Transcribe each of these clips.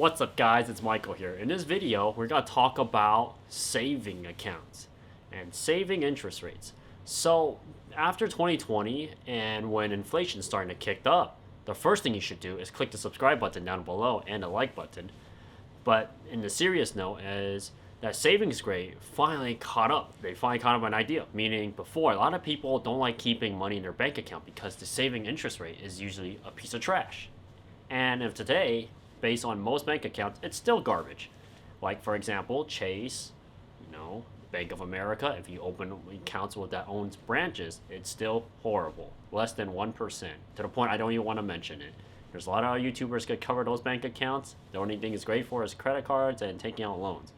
What's up, guys? It's Michael here. In this video, we're going to talk about saving accounts and saving interest rates. So, after 2020 and when inflation is starting to kick up, the first thing you should do is click the subscribe button down below and the like button. But in the serious note is that savings rate finally caught up. They finally caught up an idea, meaning before, a lot of people don't like keeping money in their bank account because the saving interest rate is usually a piece of trash. And if today, based on most bank accounts, it's still garbage. Like, for example, Chase, Bank of America, if you open accounts with that owns branches, it's still horrible. Less than 1%. To the point I don't even want to mention it. There's a lot of YouTubers that cover those bank accounts. The only thing it's great for is credit cards and taking out loans.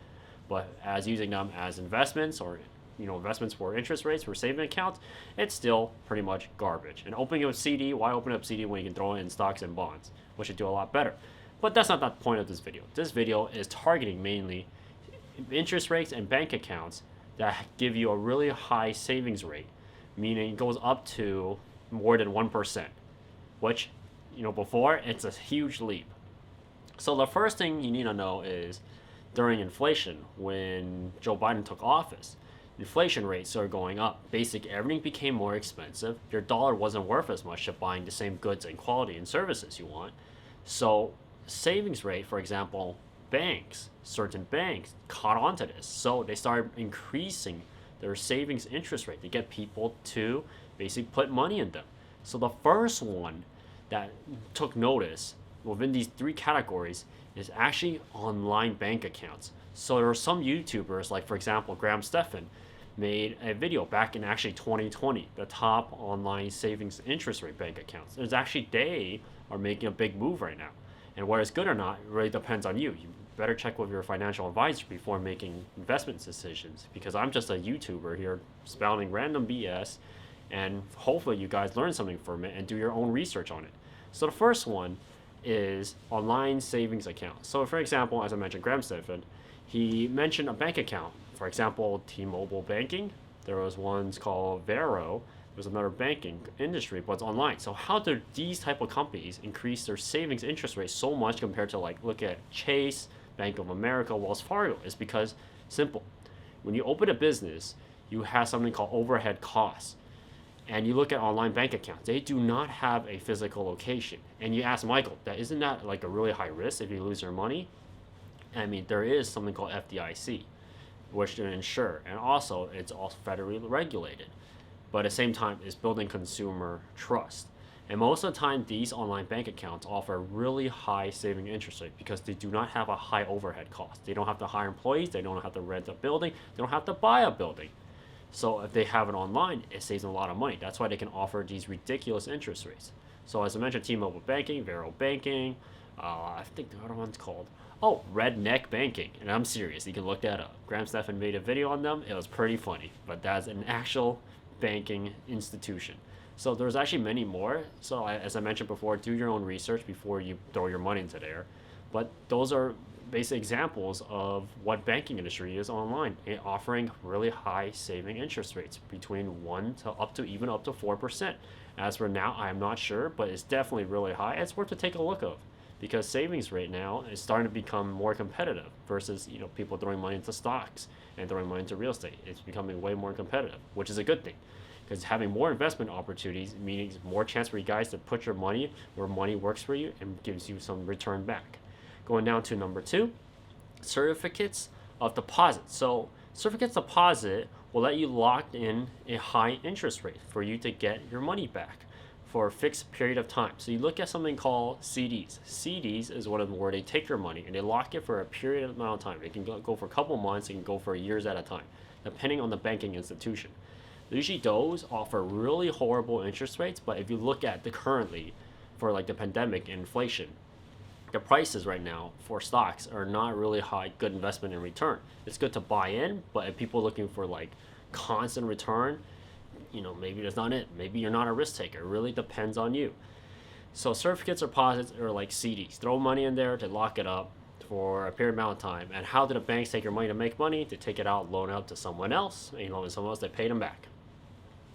But as using them as investments or investments for interest rates for saving accounts, it's still pretty much garbage. And opening a CD, why open up CD when you can throw it in stocks and bonds? Which should do a lot better. But that's not the point of this video. This video is targeting mainly interest rates and bank accounts that give you a really high savings rate, meaning it goes up to more than 1%, which, before, it's a huge leap. So the first thing you need to know is during inflation, when Joe Biden took office, inflation rates are going up. Basically, everything became more expensive. Your dollar wasn't worth as much to buying the same goods and quality and services you want. So savings rate, for example, certain banks caught on to this. So they started increasing their savings interest rate to get people to basically put money in them. So the first one that took notice within these three categories is actually online bank accounts. So there are some YouTubers, like for example, Graham Stephan, made a video back in actually 2020, the top online savings interest rate bank accounts. They are making a big move right now. And whether it's good or not, it really depends on you. You better check with your financial advisor before making investment decisions, because I'm just a YouTuber here spouting random BS, and hopefully you guys learn something from it and do your own research on it. So the first one is online savings account. So for example, as I mentioned, Graham Stephan, he mentioned a bank account. For example, T-Mobile banking. There was ones called Vero. There's another banking industry, but it's online. So how do these type of companies increase their savings interest rate so much compared to, like, look at Chase, Bank of America, Wells Fargo? It's because, simple. When you open a business, you have something called overhead costs. And you look at online bank accounts, they do not have a physical location. And you ask Michael, isn't that like a really high risk if you lose your money? I mean, there is something called FDIC, which to insure. And also, it's also federally regulated. But at the same time, it's building consumer trust. And most of the time, these online bank accounts offer really high saving interest rate because they do not have a high overhead cost. They don't have to hire employees. They don't have to rent a building. They don't have to buy a building. So if they have it online, it saves them a lot of money. That's why they can offer these ridiculous interest rates. So as I mentioned, T-Mobile banking, Vero banking, I think the other one's called, Redneck banking. And I'm serious. You can look that up. Graham Stephan made a video on them. It was pretty funny. But that's an actual banking institution. So there's actually many more. So as I mentioned before, do your own research before you throw your money into there. But those are basic examples of what banking industry is online, offering really high saving interest rates between 1 to up to 4%. As for now, I'm not sure, but it's definitely really high. It's worth to take a look of, because savings rate now is starting to become more competitive versus people throwing money into stocks and throwing money into real estate. It's becoming way more competitive, which is a good thing, because having more investment opportunities means more chance for you guys to put your money where money works for you and gives you some return back. Going down to number 2, certificates of deposit. So certificates of deposit will let you lock in a high interest rate for you to get your money back for a fixed period of time. So you look at something called CDs. CDs is one of them where they take your money and they lock it for a period amount of time. It can go for a couple months, it can go for years at a time, depending on the banking institution. Usually those offer really horrible interest rates, but if you look at the currently, for like the pandemic and inflation, the prices right now for stocks are not really high, good investment in return. It's good to buy in, but if people are looking for like constant return, maybe that's not it. Maybe you're not a risk taker. It really depends on you. So certificates or deposits are like CDs. Throw money in there to lock it up for a period amount of time. And how do the banks take your money to make money? They take it out, loan it out to someone else, and loan it to someone else, they pay them back.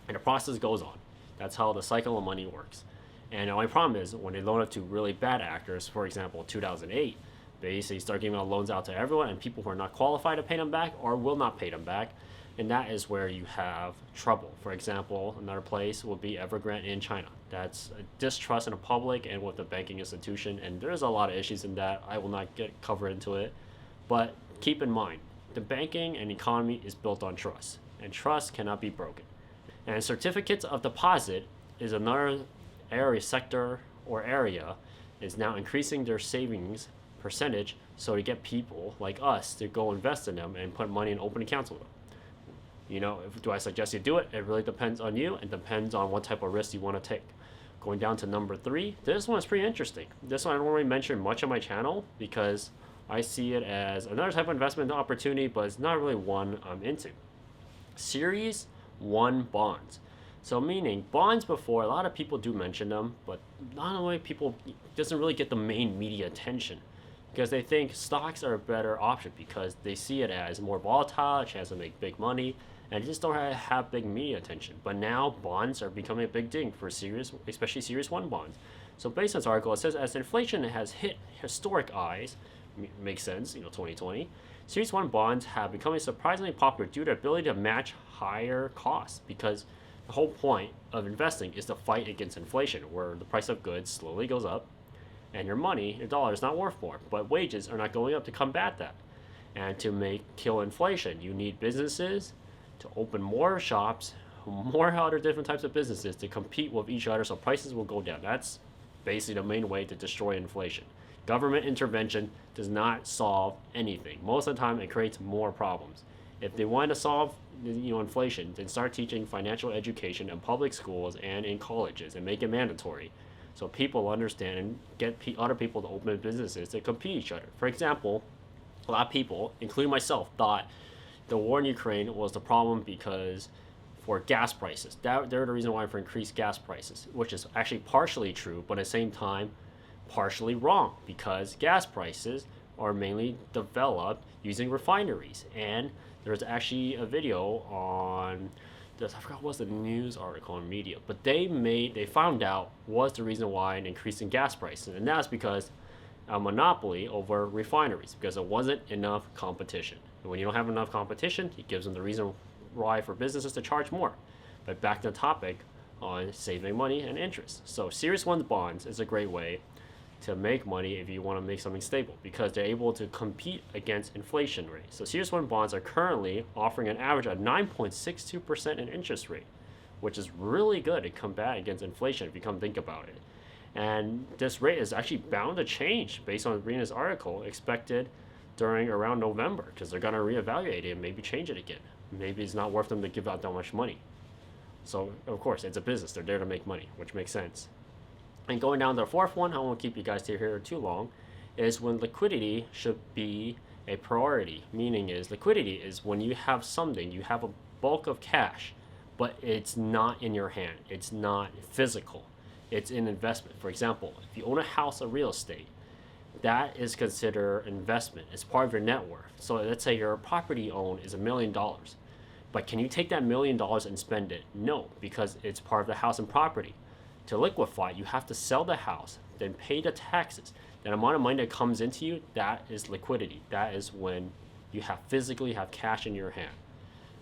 And the process goes on. That's how the cycle of money works. And the only problem is when they loan it to really bad actors, for example, 2008, basically start giving loans out to everyone, and people who are not qualified to pay them back or will not pay them back. And that is where you have trouble. For example, another place would be Evergrande in China. That's a distrust in the public and with the banking institution, and there's a lot of issues in that. I will not get covered into it, but keep in mind, the banking and economy is built on trust, and trust cannot be broken. And certificates of deposit is another sector or area is now increasing their savings percentage, so to get people like us to go invest in them and put money in open accounts with them. Do I suggest you do it? It really depends on you and depends on what type of risk you want to take. Going down to number 3, this one is pretty interesting. This one I don't really mention much on my channel because I see it as another type of investment opportunity, but it's not really one I'm into. Series 1 bonds. So meaning bonds before, a lot of people do mention them, but not only people doesn't really get the main media attention because they think stocks are a better option because they see it as more volatile, a chance to make big money, and just don't have big media attention. But now bonds are becoming a big thing for especially Series 1 bonds. So based on this article, it says as inflation has hit historic highs, makes sense, 2020, Series 1 bonds have become surprisingly popular due to the ability to match higher costs because the whole point of investing is to fight against inflation, where the price of goods slowly goes up and your money, your dollar, is not worth more, but wages are not going up to combat that. And to kill inflation, you need businesses to open more shops, more other different types of businesses to compete with each other so prices will go down. That's basically the main way to destroy inflation. Government intervention does not solve anything. Most of the time, it creates more problems. If they want to solve inflation, then start teaching financial education in public schools and in colleges and make it mandatory so people understand and get other people to open businesses to compete each other. For example, a lot of people, including myself, thought the war in Ukraine was the problem because for gas prices. They're the reason why for increased gas prices, which is actually partially true, but at the same time, partially wrong because gas prices are mainly developed using refineries. And there's actually a video on this, I forgot what's the news article on media, but they found out what's the reason why an increase in gas prices, and that's because a monopoly over refineries because there wasn't enough competition. And when you don't have enough competition, it gives them the reason why for businesses to charge more. But back to the topic on saving money and interest. So Series 1 bonds is a great way to make money if you want to make something stable because they're able to compete against inflation rate. So Series 1 bonds are currently offering an average of 9.62% in interest rate, which is really good to combat against inflation if you come think about it. And this rate is actually bound to change based on reading this article, expected during around November because they're going to reevaluate it and maybe change it again. Maybe it's not worth them to give out that much money. So, of course, it's a business. They're there to make money, which makes sense. And going down to the 4th one, I won't keep you guys here too long, is when liquidity should be a priority. Meaning is liquidity is when you have something, you have a bulk of cash, but it's not in your hand. It's not physical. It's in investment. For example, if you own a house or real estate, that is considered investment. It's part of your net worth. So let's say your property owned is $1 million. But can you take that $1 million and spend it? No, because it's part of the house and property. To liquefy, you have to sell the house, then pay the taxes. That amount of money that comes into you, that is liquidity. That is when you physically have cash in your hand.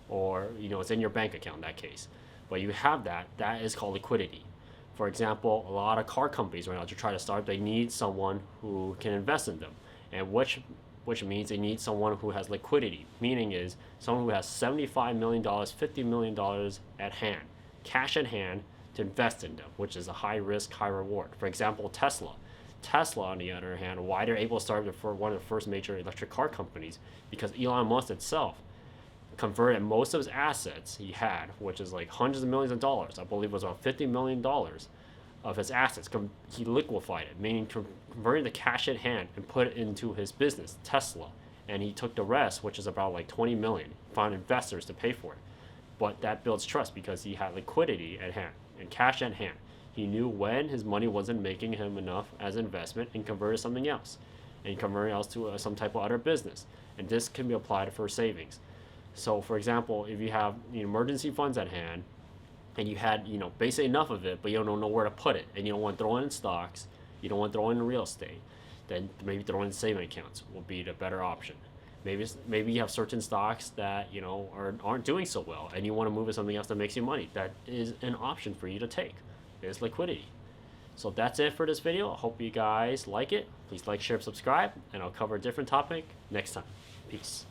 Or, it's in your bank account in that case. But you have that is called liquidity. For example, a lot of car companies right now to try to start, they need someone who can invest in them. And which means they need someone who has liquidity. Meaning is someone who has $75 million, $50 million at hand, cash in hand, to invest in them, which is a high risk, high reward. For example, Tesla. Tesla, on the other hand, why they're able to start for one of the first major electric car companies, because Elon Musk itself converted most of his assets he had, which is like hundreds of millions of dollars. I believe it was about $50 million of his assets. He liquefied it, meaning converting the cash at hand and put it into his business, Tesla. And he took the rest, which is about like 20 million, found investors to pay for it. But that builds trust because he had liquidity at hand and cash at hand. He knew when his money wasn't making him enough as investment and converted something else, and converting else to some type of other business. And this can be applied for savings. So, for example, if you have emergency funds at hand, and you had basically enough of it, but you don't know where to put it, and you don't want to throw it in stocks, you don't want to throw it in real estate, then maybe throwing in saving accounts will be the better option. Maybe you have certain stocks that aren't doing so well, and you want to move to something else that makes you money. That is an option for you to take. Is liquidity. So that's it for this video. I hope you guys like it. Please like, share, subscribe, and I'll cover a different topic next time. Peace.